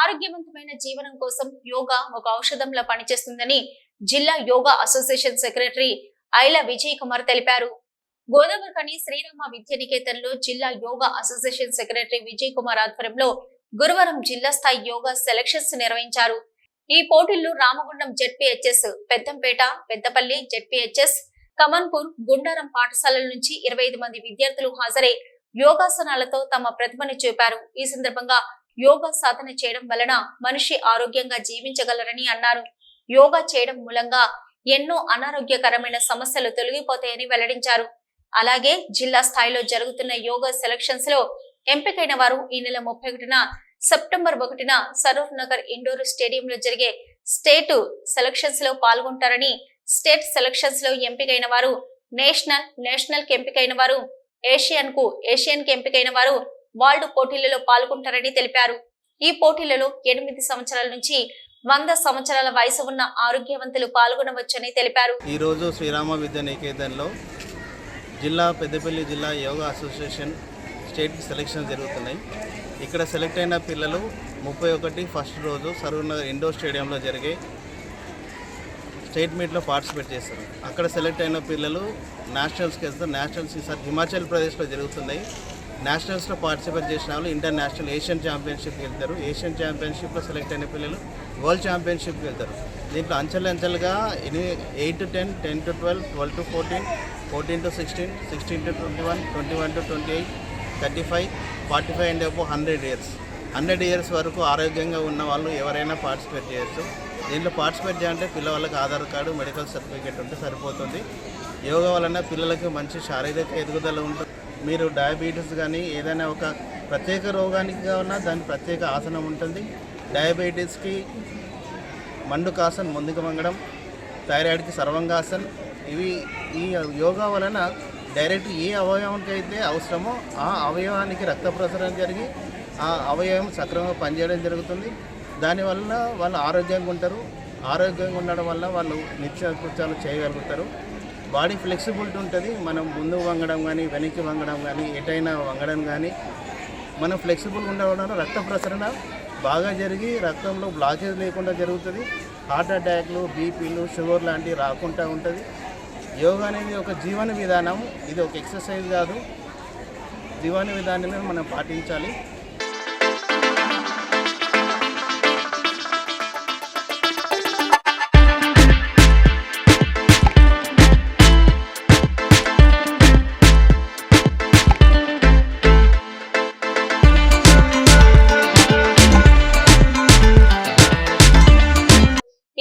ఆరోగ్యవంతమైన జీవనం కోసం యోగా ఒక ఔషధంలా పనిచేస్తుందని జిల్లా యోగా అసోసియేషన్ సెక్రటరీ ఐల విజయ్ కుమార్ తెలిపారు. గోదావరికని శ్రీరామ విద్యానికేతన్లో జిల్లా యోగా అసోసియేషన్ సెక్రటరీ విజయ్ కుమార్ ఆధ్వర్యంలో గురువారం జిల్లా స్థాయి యోగా సెలక్షన్స్ నిర్వహించారు. ఈ పోటీల్లో రామగుండం జెడ్పీహెచ్ఎస్, పెద్దంపేట, పెద్దపల్లి జెడ్పీహెచ్ఎస్, కమన్పూర్, గుండారం పాఠశాలల నుంచి 25 మంది విద్యార్థులు హాజరై యోగాసనాలతో తమ ప్రతిభను చూపారు. ఈ సందర్భంగా యోగా సాధన చేయడం వలన మనిషి ఆరోగ్యంగా జీవించగలరని అన్నారు. యోగా చేయడం మూలంగా ఎన్నో అనారోగ్యకరమైన సమస్యలు తొలగిపోతాయని వెల్లడించారు. అలాగే జిల్లా స్థాయిలో జరుగుతున్న యోగా సెలక్షన్స్ లో ఎంపికైన వారు ఈ నెల 31న సెప్టెంబర్ 1న సరూర్ నగర్ ఇండోర్ స్టేడియంలో జరిగే స్టేట్ సెలక్షన్స్ లో పాల్గొంటారని, స్టేట్ సెలక్షన్స్ లో ఎంపికైన వారు నేషనల్ కి ఎంపికైన వారు ఏషియన్ కి ఎంపికైన వారు వరల్డ్ పోటీలలో పాల్గొంటారని తెలిపారు. ఈ పోటీలలో 8 సంవత్సరాల నుంచి 100 సంవత్సరాల వయసు ఉన్న ఆరోగ్యవంతులు పాల్గొనవచ్చని తెలిపారు. ఈ రోజు శ్రీరామ విద్యానికేతన్లో జిల్లా పెద్దపల్లి జిల్లా యోగా అసోసియేషన్ స్టేట్ సెలక్షన్ జరుగుతున్నాయి. ఇక్కడ సెలెక్ట్ అయిన పిల్లలు 31 ఫస్ట్ రోజు సరూర్ నగర్ ఇండోర్ స్టేడియంలో జరిగే స్టేట్ మీట్లో పార్టిసిపేట్ చేస్తారు. అక్కడ సెలెక్ట్ అయిన పిల్లలు నేషనల్స్కి వెళ్తారు. నేషనల్స్ ఈసారి హిమాచల్ ప్రదేశ్లో జరుగుతున్నాయి. నేషనల్స్లో పార్టిసిపేట్ చేసిన వాళ్ళు ఇంటర్నేషనల్ ఏషియన్ ఛాంపియన్షిప్కి వెళ్తారు. ఏషియన్ ఛాంపియన్షిప్లో సెలెక్ట్ అయిన పిల్లలు వరల్డ్ ఛాంపియన్షిప్కి వెళ్తారు. దీంట్లో అంచెలంచెలుగా 8 to 10, 10 to 12, 12 to 14, 14 to 16, 16 to 21, 21 to 28, 35, 45 and above 100 years వరకు ఆరోగ్యంగా ఉన్న వాళ్ళు ఎవరైనా పార్టిసిపేట్ చేయొచ్చు. దీంట్లో పార్టిసిపేట్ చేయాలంటే పిల్లవాళ్ళకి ఆధార్ కార్డు, మెడికల్ సర్టిఫికేట్ ఉంటే సరిపోతుంది. యోగా వలన పిల్లలకు మంచి శారీరక ఎదుగుదల ఉంటుంది. మీరు డయాబెటీస్ కానీ ఏదైనా ఒక ప్రత్యేక రోగానికి కావాలన్నా దాని ప్రత్యేక ఆసనం ఉంటుంది. డయాబెటీస్కి మండుకాసన్, ముందుకు వంగడం, థైరాయిడ్కి సర్వంగాసన్. ఈ యోగా వలన డైరెక్ట్ ఏ అవయవానికి అయితే అవసరమో ఆ అవయవానికి రక్త ప్రసరణ జరిగి ఆ అవయవం సక్రమంగా పనిచేయడం జరుగుతుంది. దానివల్ల వాళ్ళు ఆరోగ్యంగా ఉంటారు. ఆరోగ్యంగా ఉండడం వల్ల వాళ్ళు నిత్యకృత్యాలు చేయగలుగుతారు. బాడీ ఫ్లెక్సిబిలిటీ ఉంటుంది. మనం ముందు వంగడం కానీ, వెనక్కి వంగడం కానీ, ఎటైనా వంగడం కానీ మనం ఫ్లెక్సిబుల్గా ఉండడం వల్ల రక్త ప్రసరణ బాగా జరిగి రక్తంలో బ్లాకేజ్ లేకుండా జరుగుతుంది. హార్ట్ అటాక్లు, బీపీలు, షుగర్ లాంటివి రాకుండా ఉంటుంది. యోగా అనేది ఒక జీవన విధానం. ఇది ఒక ఎక్సర్సైజ్ కాదు. జీవన విధానాన్ని మనం పాటించాలి.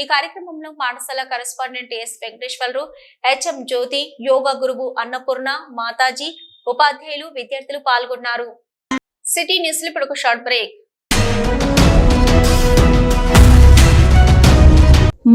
ఈ కార్యక్రమంలో పాఠశాల కరెస్పాండెంట్ ఎస్ వెంకటేశ్వరరావు, హెచ్ఎం జ్యోతి, యోగా గురువు అన్నపూర్ణ, మాతాజీ, ఉపాధ్యాయులు, విద్యార్థులు పాల్గొన్నారు. సిటీ న్యూస్ లో ఇప్పుడు ఒక షార్ట్ బ్రేక్.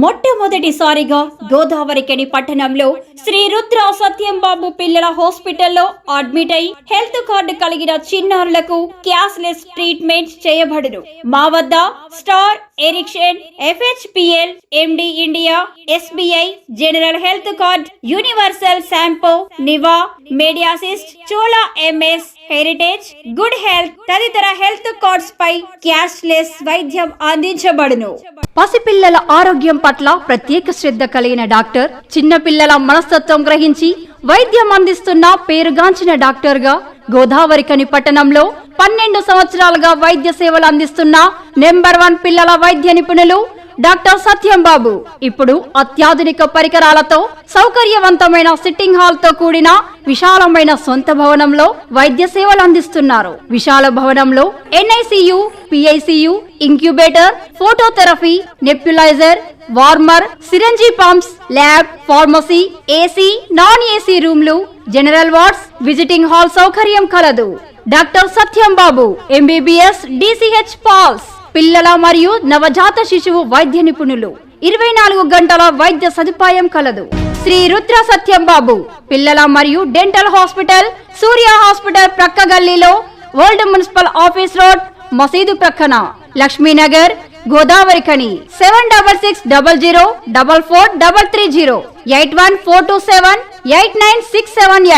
మొట్టమొదటిసారిగా గోదావరికని పట్టణంలో శ్రీ రుద్ర సత్యంబాబు పిల్లల హాస్పిటల్లో అడ్మిట్ అయి హెల్త్ కార్డు కలిగిన చిన్నారులకు క్యాష్లెస్ ట్రీట్మెంట్ చేయబడును. మా వద్ద Star, Ericson, FHPL, MD India, SBI, general health card, universal Sompo, Niva, Medi Assist, Chola MS, Heritage, good health తదితర హెల్త్ కార్డ్స్ పై క్యాష్లెస్ వైద్యం అందించబడును. పసిపిల్లల ఆరోగ్యం పట్ల ప్రత్యేక శ్రద్ధ కలిగిన డాక్టర్, చిన్నపిల్లల మనస్తత్వం గ్రహించి వైద్యం అందిస్తున్న పేరుగాంచిన డాక్టర్ గా గోదావరికని పట్టణంలో 12 సంవత్సరాలుగా వైద్య సేవలు అందిస్తున్న నెంబర్ 1 పిల్లల వైద్య నిపుణులు డాక్టర్ సత్యంబాబు ఇప్పుడు అత్యాధునిక పరికరాలతో సౌకర్యవంతమైన సిట్టింగ్ హాల్ తో కూడిన విశాలమైన సొంత భవనంలో వైద్య సేవలు అందిస్తున్నారు. విశాల భవనంలో NICU, PICU, incubator, phototherapy, nebulizer, warmer, syringe pumps, lab, pharmacy, AC, non AC రూమ్లు, జనరల్ వార్డ్స్, విజిటింగ్ హాల్ సౌకర్యం కలదు. డాక్టర్ సత్యంబాబు MBBS, DCH పాల్స్, పిల్లల మరియు నవజాత శిశువు వైద్య నిపుణులు. 24 గంటల వైద్య సదుపాయం కలదు. శ్రీ రుద్ర సత్యంబాబు పిల్లల మరియు డెంటల్ హాస్పిటల్, సూర్య హాస్పిటల్ ప్రక్క గల్లీలో, ఓల్డ్ మున్సిపల్ ఆఫీస్ రోడ్, మసీదు ప్రక్కన, లక్ష్మీనగర్, గోదావరికని. 7660044330 8142789678.